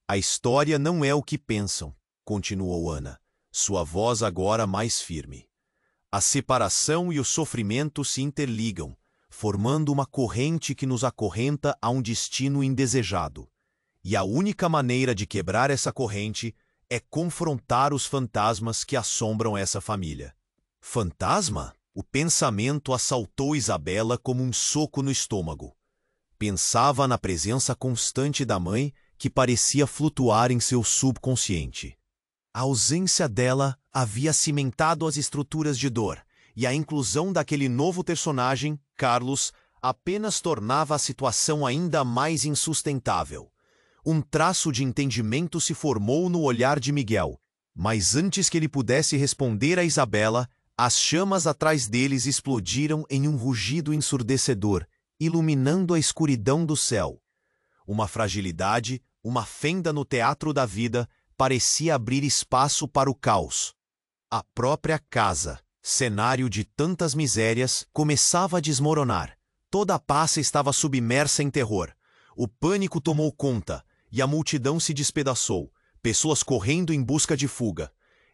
"A história não é o que pensam", continuou Ana, sua voz agora mais firme. "A separação e o sofrimento se interligam, formando uma corrente que nos acorrenta a um destino indesejado. E a única maneira de quebrar essa corrente é confrontar os fantasmas que assombram essa família." Fantasma? O pensamento assaltou Isabela como um soco no estômago. Pensava na presença constante da mãe que parecia flutuar em seu subconsciente. A ausência dela havia cimentado as estruturas de dor, e a inclusão daquele novo personagem, Carlos, apenas tornava a situação ainda mais insustentável. Um traço de entendimento se formou no olhar de Miguel, mas antes que ele pudesse responder a Isabela, as chamas atrás deles explodiram em um rugido ensurdecedor, iluminando a escuridão do céu. Uma fragilidade, uma fenda no teatro da vida, parecia abrir espaço para o caos. A própria casa, cenário de tantas misérias, começava a desmoronar. Toda a paz estava submersa em terror. O pânico tomou conta, e a multidão se despedaçou, pessoas correndo em busca de fuga.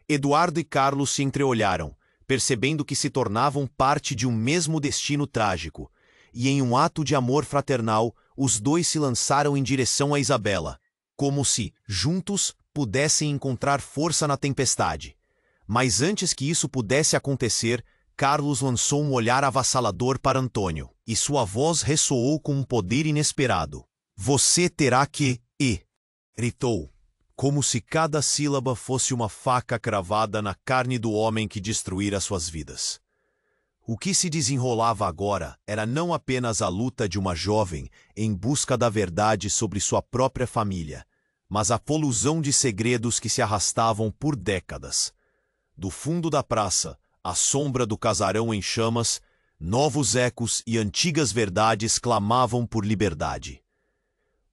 Eduardo e Carlos se entreolharam, percebendo que se tornavam parte de um mesmo destino trágico, e em um ato de amor fraternal, os dois se lançaram em direção a Isabela, como se, juntos, pudessem encontrar força na tempestade. Mas antes que isso pudesse acontecer, Carlos lançou um olhar avassalador para Antônio, e sua voz ressoou com um poder inesperado. "Você terá que ir", gritou, como se cada sílaba fosse uma faca cravada na carne do homem que destruíra suas vidas. O que se desenrolava agora era não apenas a luta de uma jovem em busca da verdade sobre sua própria família, mas a colusão de segredos que se arrastavam por décadas. Do fundo da praça, à sombra do casarão em chamas, novos ecos e antigas verdades clamavam por liberdade.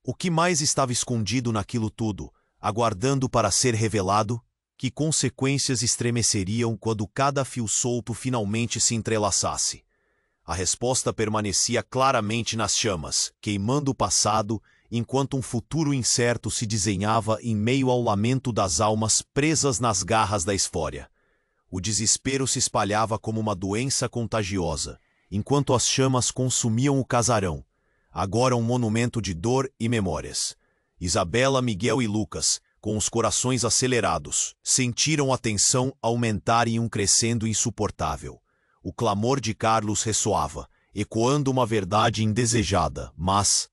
O que mais estava escondido naquilo tudo, aguardando para ser revelado? Que consequências estremeceriam quando cada fio solto finalmente se entrelaçasse? A resposta permanecia claramente nas chamas, queimando o passado, enquanto um futuro incerto se desenhava em meio ao lamento das almas presas nas garras da esfória. O desespero se espalhava como uma doença contagiosa, enquanto as chamas consumiam o casarão, agora um monumento de dor e memórias. Isabela, Miguel e Lucas, com os corações acelerados, sentiram a tensão aumentar em um crescendo insuportável. O clamor de Carlos ressoava, ecoando uma verdade indesejada, mas...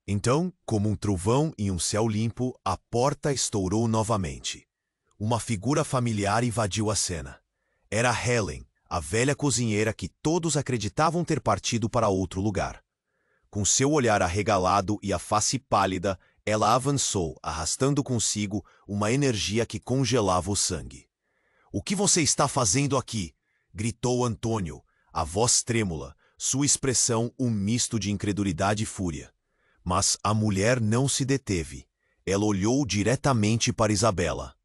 Então, como um trovão em um céu limpo, a porta estourou novamente. Uma figura familiar invadiu a cena. Era Helen, a velha cozinheira que todos acreditavam ter partido para outro lugar. Com seu olhar arregalado e a face pálida, ela avançou, arrastando consigo uma energia que congelava o sangue. "O que você está fazendo aqui?" gritou Antônio, a voz trêmula, sua expressão um misto de incredulidade e fúria. Mas a mulher não se deteve. Ela olhou diretamente para Isabela.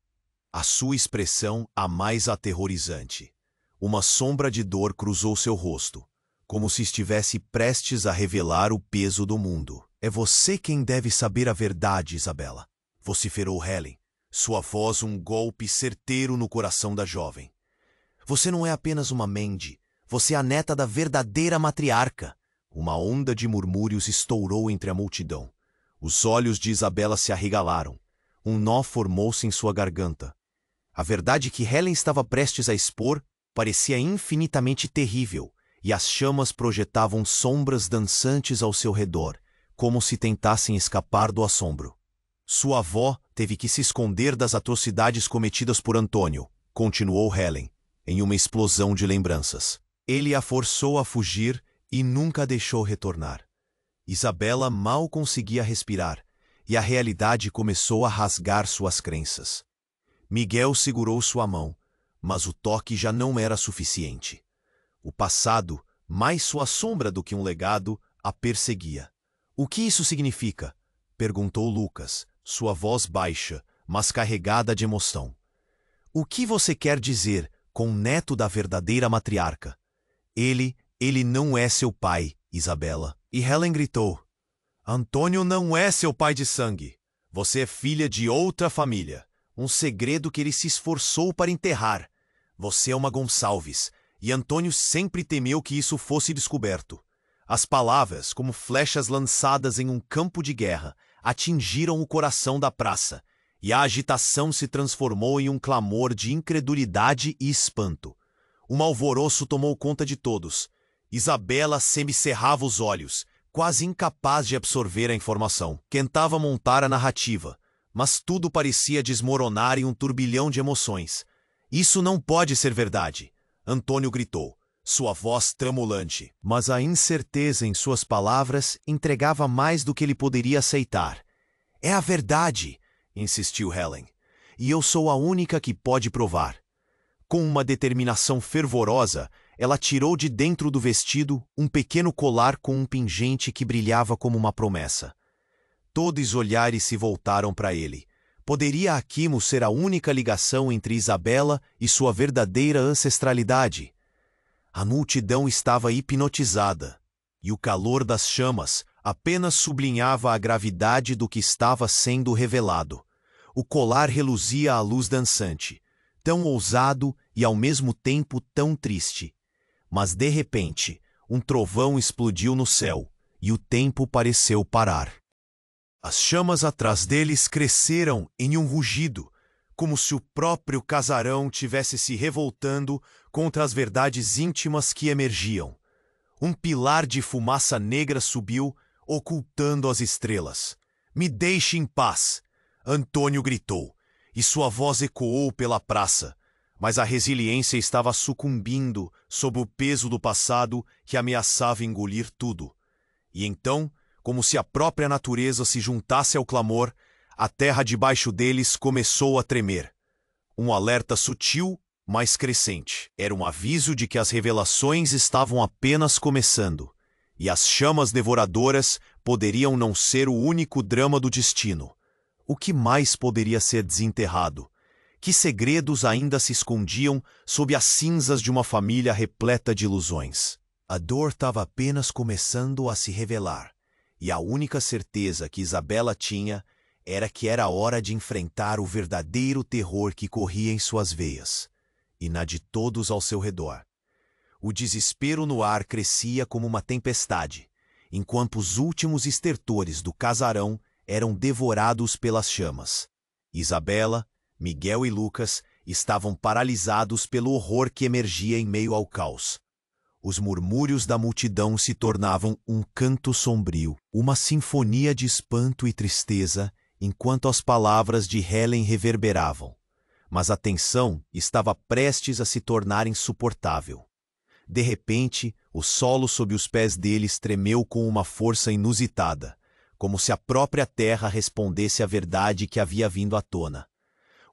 A sua expressão a mais aterrorizante. Uma sombra de dor cruzou seu rosto, como se estivesse prestes a revelar o peso do mundo. "É você quem deve saber a verdade, Isabela", vociferou Helen, sua voz um golpe certeiro no coração da jovem. "Você não é apenas uma Mandy, você é a neta da verdadeira matriarca." Uma onda de murmúrios estourou entre a multidão. Os olhos de Isabela se arregalaram. Um nó formou-se em sua garganta. A verdade que Helen estava prestes a expor parecia infinitamente terrível, e as chamas projetavam sombras dançantes ao seu redor, como se tentassem escapar do assombro. Sua avó teve que se esconder das atrocidades cometidas por Antônio, continuou Helen, em uma explosão de lembranças. Ele a forçou a fugir e nunca a deixou retornar. Isabela mal conseguia respirar, e a realidade começou a rasgar suas crenças. Miguel segurou sua mão, mas o toque já não era suficiente. O passado, mais sua sombra do que um legado, a perseguia. "O que isso significa?" perguntou Lucas, sua voz baixa, mas carregada de emoção. "O que você quer dizer com o neto da verdadeira matriarca?" Ele não é seu pai, Isabela." E Helen gritou: "Antônio não é seu pai de sangue. Você é filha de outra família. Um segredo que ele se esforçou para enterrar. Você é uma Gonçalves, e Antônio sempre temeu que isso fosse descoberto." As palavras, como flechas lançadas em um campo de guerra, atingiram o coração da praça, e a agitação se transformou em um clamor de incredulidade e espanto. Um alvoroço tomou conta de todos. Isabela semicerrava os olhos, quase incapaz de absorver a informação. Tentava montar a narrativa, mas tudo parecia desmoronar em um turbilhão de emoções. "Isso não pode ser verdade!" Antônio gritou, sua voz tremulante. Mas a incerteza em suas palavras entregava mais do que ele poderia aceitar. "É a verdade!" insistiu Helen. "E eu sou a única que pode provar." Com uma determinação fervorosa, ela tirou de dentro do vestido um pequeno colar com um pingente que brilhava como uma promessa. Todos os olhares se voltaram para ele. Poderia Aquimo ser a única ligação entre Isabela e sua verdadeira ancestralidade? A multidão estava hipnotizada, e o calor das chamas apenas sublinhava a gravidade do que estava sendo revelado. O colar reluzia à luz dançante, tão ousado e ao mesmo tempo tão triste. Mas de repente, um trovão explodiu no céu, e o tempo pareceu parar. As chamas atrás deles cresceram em um rugido, como se o próprio casarão tivesse se revoltando contra as verdades íntimas que emergiam. Um pilar de fumaça negra subiu, ocultando as estrelas. "Me deixe em paz!" Antônio gritou, e sua voz ecoou pela praça. Mas a resiliência estava sucumbindo sob o peso do passado que ameaçava engolir tudo. E então, como se a própria natureza se juntasse ao clamor, a terra debaixo deles começou a tremer. Um alerta sutil, mas crescente. Era um aviso de que as revelações estavam apenas começando, e as chamas devoradoras poderiam não ser o único drama do destino. O que mais poderia ser desenterrado? Que segredos ainda se escondiam sob as cinzas de uma família repleta de ilusões? A dor estava apenas começando a se revelar, e a única certeza que Isabela tinha era que era hora de enfrentar o verdadeiro terror que corria em suas veias, e na de todos ao seu redor. O desespero no ar crescia como uma tempestade, enquanto os últimos estertores do casarão eram devorados pelas chamas. Isabela, Miguel e Lucas estavam paralisados pelo horror que emergia em meio ao caos. Os murmúrios da multidão se tornavam um canto sombrio, uma sinfonia de espanto e tristeza, enquanto as palavras de Helen reverberavam. Mas a tensão estava prestes a se tornar insuportável. De repente, o solo sob os pés deles tremeu com uma força inusitada, como se a própria terra respondesse à verdade que havia vindo à tona.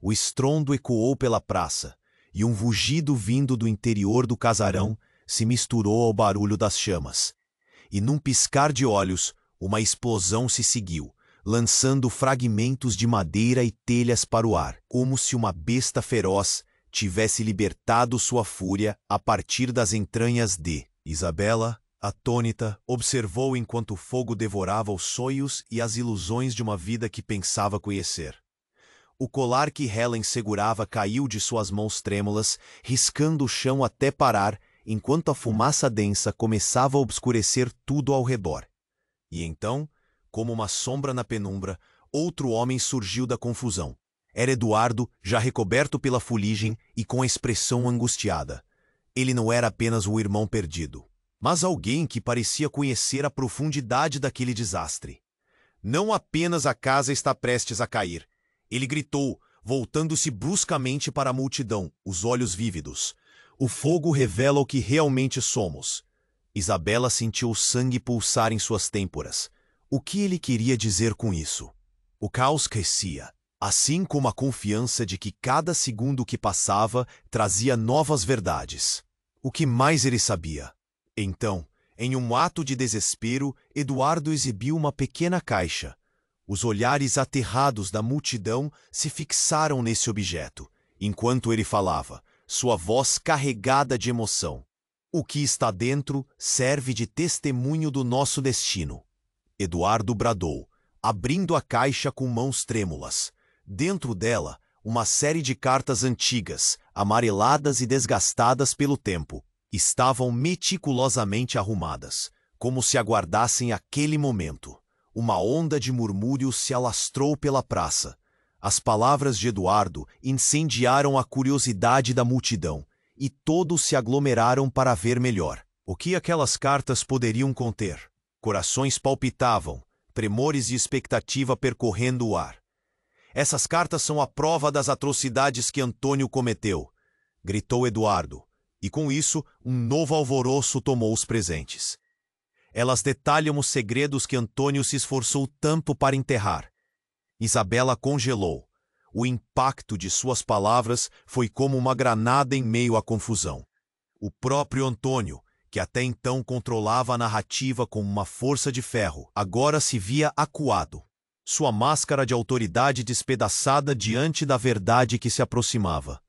O estrondo ecoou pela praça, e um rugido vindo do interior do casarão se misturou ao barulho das chamas. E num piscar de olhos, uma explosão se seguiu, lançando fragmentos de madeira e telhas para o ar, como se uma besta feroz tivesse libertado sua fúria a partir das entranhas de Isabela. Atônita, observou enquanto o fogo devorava os sonhos e as ilusões de uma vida que pensava conhecer. O colar que Helen segurava caiu de suas mãos trêmulas, riscando o chão até parar, enquanto a fumaça densa começava a obscurecer tudo ao redor. E então, como uma sombra na penumbra, outro homem surgiu da confusão. Era Eduardo, já recoberto pela fuligem e com a expressão angustiada. Ele não era apenas o irmão perdido, mas alguém que parecia conhecer a profundidade daquele desastre. "Não apenas a casa está prestes a cair," ele gritou, voltando-se bruscamente para a multidão, os olhos vívidos. "O fogo revela o que realmente somos. Isabela sentiu o sangue pulsar em suas têmporas. O que ele queria dizer com isso? O caos crescia, assim como a confiança de que cada segundo que passava trazia novas verdades. O que mais ele sabia? Então, em um ato de desespero, Eduardo exibiu uma pequena caixa. Os olhares aterrados da multidão se fixaram nesse objeto, enquanto ele falava, sua voz carregada de emoção. O que está dentro serve de testemunho do nosso destino. Eduardo bradou, abrindo a caixa com mãos trêmulas. Dentro dela, uma série de cartas antigas, amareladas e desgastadas pelo tempo, estavam meticulosamente arrumadas, como se aguardassem aquele momento. Uma onda de murmúrios se alastrou pela praça. As palavras de Eduardo incendiaram a curiosidade da multidão, e todos se aglomeraram para ver melhor. O que aquelas cartas poderiam conter? Corações palpitavam, tremores de expectativa percorrendo o ar. Essas cartas são a prova das atrocidades que Antônio cometeu, gritou Eduardo, e com isso um novo alvoroço tomou os presentes. Elas detalham os segredos que Antônio se esforçou tanto para enterrar. Isabela congelou. O impacto de suas palavras foi como uma granada em meio à confusão. O próprio Antônio, que até então controlava a narrativa com uma força de ferro, agora se via acuado. Sua máscara de autoridade despedaçada diante da verdade que se aproximava.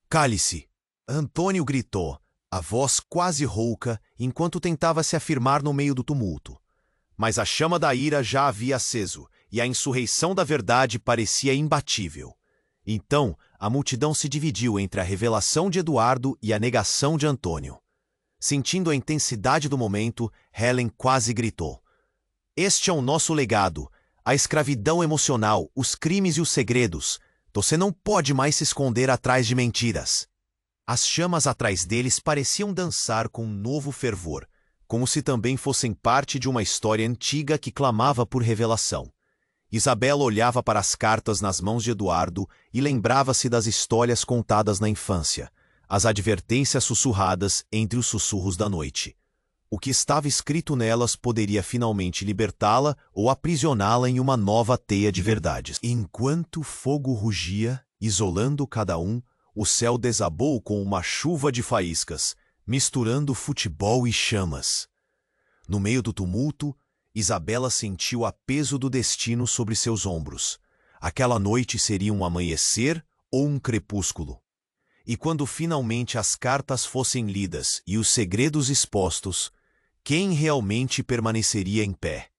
"Cale-se!" Antônio gritou, a voz quase rouca, enquanto tentava se afirmar no meio do tumulto. Mas a chama da ira já havia aceso, e a insurreição da verdade parecia imbatível. Então, a multidão se dividiu entre a revelação de Eduardo e a negação de Antônio. Sentindo a intensidade do momento, Helen quase gritou. "Este é o nosso legado, a escravidão emocional, os crimes e os segredos. Você não pode mais se esconder atrás de mentiras." As chamas atrás deles pareciam dançar com um novo fervor, como se também fossem parte de uma história antiga que clamava por revelação. Isabela olhava para as cartas nas mãos de Eduardo e lembrava-se das histórias contadas na infância, as advertências sussurradas entre os sussurros da noite. O que estava escrito nelas poderia finalmente libertá-la ou aprisioná-la em uma nova teia de verdades. Enquanto o fogo rugia, isolando cada um, o céu desabou com uma chuva de faíscas, misturando futebol e chamas. No meio do tumulto, Isabela sentiu o peso do destino sobre seus ombros. Aquela noite seria um amanhecer ou um crepúsculo. E quando finalmente as cartas fossem lidas e os segredos expostos, quem realmente permaneceria em pé?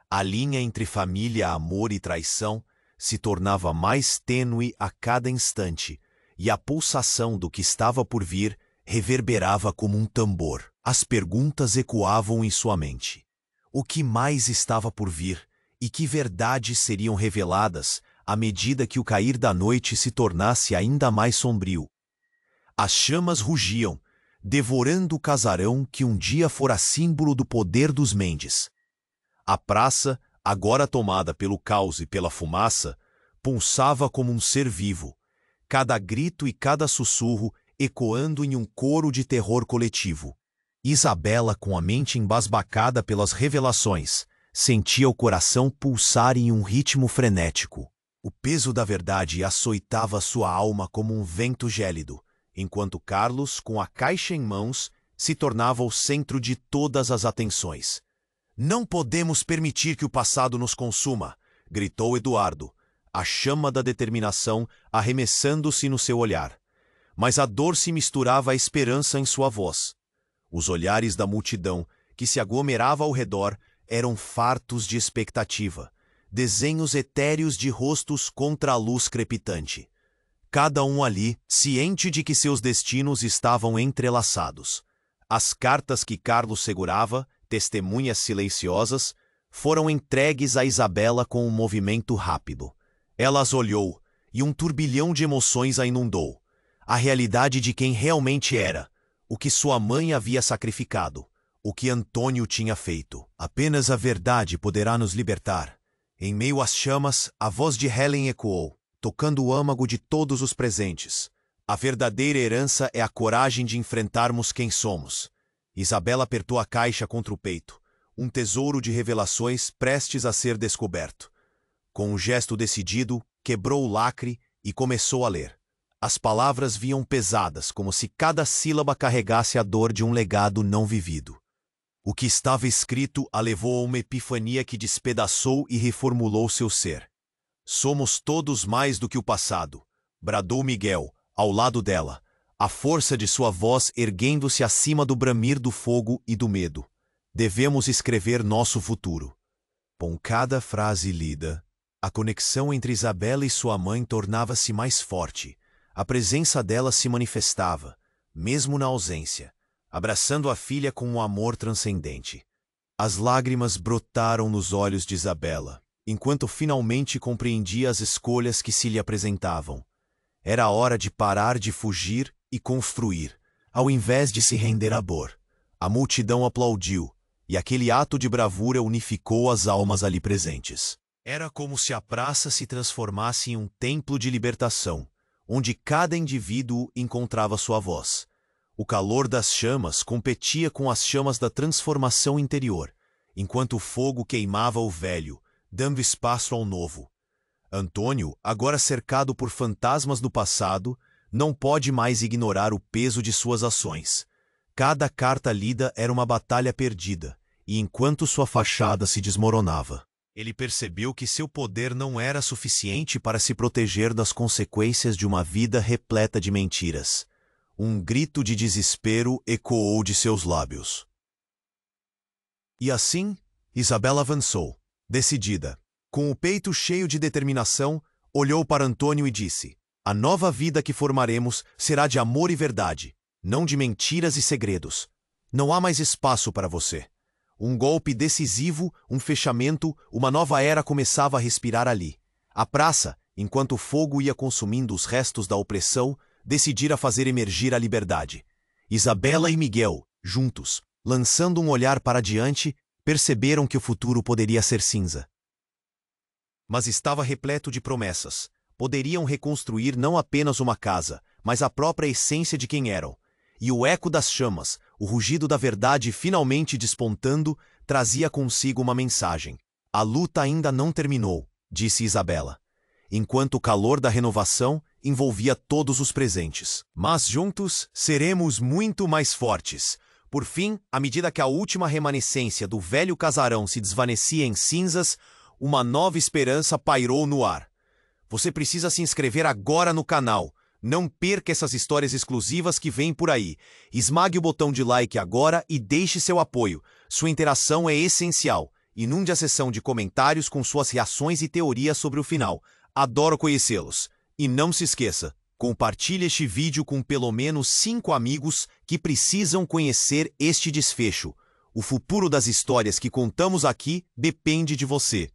A linha entre família, amor e traição se tornava mais tênue a cada instante, e a pulsação do que estava por vir reverberava como um tambor. As perguntas ecoavam em sua mente. O que mais estava por vir e que verdades seriam reveladas à medida que o cair da noite se tornasse ainda mais sombrio? As chamas rugiam, devorando o casarão que um dia fora símbolo do poder dos Mendes. A praça, agora tomada pelo caos e pela fumaça, pulsava como um ser vivo, cada grito e cada sussurro ecoando em um coro de terror coletivo. Isabela, com a mente embasbacada pelas revelações, sentia o coração pulsar em um ritmo frenético. O peso da verdade açoitava sua alma como um vento gélido, enquanto Carlos, com a caixa em mãos, se tornava o centro de todas as atenções. "Não podemos permitir que o passado nos consuma", gritou Eduardo, a chama da determinação arremessando-se no seu olhar. Mas a dor se misturava à esperança em sua voz. Os olhares da multidão, que se aglomerava ao redor, eram fartos de expectativa, desenhos etéreos de rostos contra a luz crepitante. Cada um ali, ciente de que seus destinos estavam entrelaçados. As cartas que Carlos segurava, testemunhas silenciosas, foram entregues a Isabela com um movimento rápido. Ela as olhou, e um turbilhão de emoções a inundou. A realidade de quem realmente era, o que sua mãe havia sacrificado, o que Antônio tinha feito. "Apenas a verdade poderá nos libertar." Em meio às chamas, a voz de Helen ecoou, tocando o âmago de todos os presentes. "A verdadeira herança é a coragem de enfrentarmos quem somos." Isabela apertou a caixa contra o peito. Um tesouro de revelações prestes a ser descoberto. Com um gesto decidido, quebrou o lacre e começou a ler. As palavras vinham pesadas, como se cada sílaba carregasse a dor de um legado não vivido. O que estava escrito a levou a uma epifania que despedaçou e reformulou seu ser. Somos todos mais do que o passado, bradou Miguel, ao lado dela, a força de sua voz erguendo-se acima do bramir do fogo e do medo. Devemos escrever nosso futuro. Com cada frase lida, a conexão entre Isabela e sua mãe tornava-se mais forte. A presença dela se manifestava, mesmo na ausência, abraçando a filha com um amor transcendente. As lágrimas brotaram nos olhos de Isabela, enquanto finalmente compreendia as escolhas que se lhe apresentavam. Era a hora de parar de fugir e construir, ao invés de se render à dor. A multidão aplaudiu, e aquele ato de bravura unificou as almas ali presentes. Era como se a praça se transformasse em um templo de libertação, onde cada indivíduo encontrava sua voz. O calor das chamas competia com as chamas da transformação interior, enquanto o fogo queimava o velho, dando espaço ao novo. Antônio, agora cercado por fantasmas do passado, não pode mais ignorar o peso de suas ações. Cada carta lida era uma batalha perdida, e enquanto sua fachada se desmoronava, ele percebeu que seu poder não era suficiente para se proteger das consequências de uma vida repleta de mentiras. Um grito de desespero ecoou de seus lábios. E assim, Isabela avançou, decidida. Com o peito cheio de determinação, olhou para Antônio e disse: a nova vida que formaremos será de amor e verdade, não de mentiras e segredos. Não há mais espaço para você. Um golpe decisivo, um fechamento, uma nova era começava a respirar ali. A praça, enquanto o fogo ia consumindo os restos da opressão, decidira fazer emergir a liberdade. Isabela e Miguel, juntos, lançando um olhar para diante, perceberam que o futuro poderia ser cinza. Mas estava repleto de promessas. Poderiam reconstruir não apenas uma casa, mas a própria essência de quem eram. E o eco das chamas, o rugido da verdade finalmente despontando, trazia consigo uma mensagem. A luta ainda não terminou, disse Isabela, enquanto o calor da renovação envolvia todos os presentes. Mas juntos seremos muito mais fortes. Por fim, à medida que a última remanescência do velho casarão se desvanecia em cinzas, uma nova esperança pairou no ar. Você precisa se inscrever agora no canal. Não perca essas histórias exclusivas que vêm por aí. Esmague o botão de like agora e deixe seu apoio. Sua interação é essencial. Inunde a seção de comentários com suas reações e teorias sobre o final. Adoro conhecê-los. E não se esqueça, compartilhe este vídeo com pelo menos 5 amigos que precisam conhecer este desfecho. O futuro das histórias que contamos aqui depende de você.